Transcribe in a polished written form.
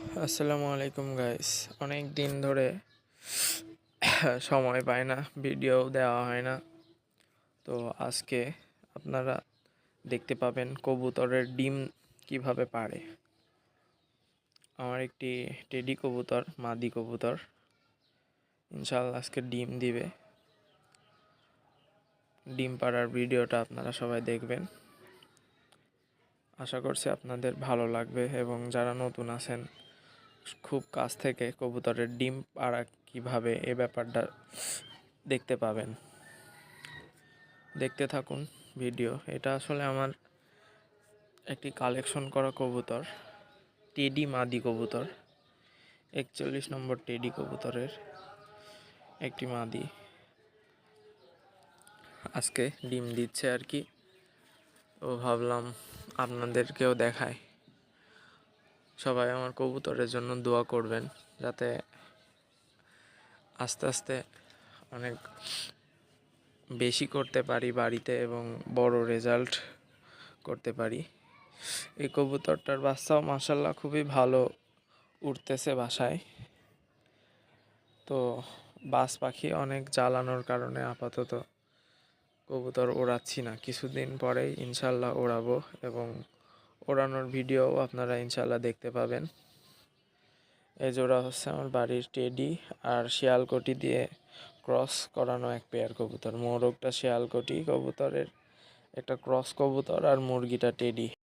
আসসালামু আলাইকুম গাইস। অনেক দিন ধরে সময় পাই না, ভিডিও দেওয়া হয় না। তো আজকে আপনারা দেখতে পাবেন কবুতরের ডিম কিভাবে পাড়ে। আমার একটি টেডি কবুতর, মাদি কবুতর, ইনশাআল্লাহ আজকে ডিম দিবে। ডিম পাড়ার ভিডিওটা আপনারা সবাই দেখবেন। আশা করছি আপনাদের ভালো লাগবে এবং যারা নতুন আছেন খুব কাছ থেকে কবুতরের ডিম পাড়া কিভাবে এ ব্যাপারটা দেখতে পাবেন। দেখতে থাকুন ভিডিও। এটা আসলে আমার একটি কালেকশন করা কবুতর, টেডি মাদি কবুতর, 41 নম্বর টেডি কবুতরের একটি মাদি আজকে ডিম দিচ্ছে আর কি। তো ভাবলাম আপনাদেরকেও দেখায়। সবাই আমার কবুতরের জন্য দোয়া করবেন যাতে আস্তে আস্তে অনেক বেশি করতে পারি বাড়িতে এবং বড় রেজাল্ট করতে পারি। এই কবুতরটার বাচ্চাও মাশাআল্লাহ খুবই ভালো উঠতেছে বাসায়। তো বাজ পাখি অনেক জ্বালানোর কারণে আপাতত কবুতর ওড়াচ্ছি না, কিছুদিন পরেই ইনশাল্লাহ ওড়াবো এবং ওড়ানোর ভিডিও আপনারা ইনশাল্লাহ দেখতে পাবেন। এই জোড়া হচ্ছে আমার বাড়ির টেডি আর শিয়ালকটি দিয়ে ক্রস করানো এক পেয়ার কবুতর। মোরগটা শিয়ালকটি কবুতরের একটা ক্রস কবুতর আর মুরগিটা টেডি।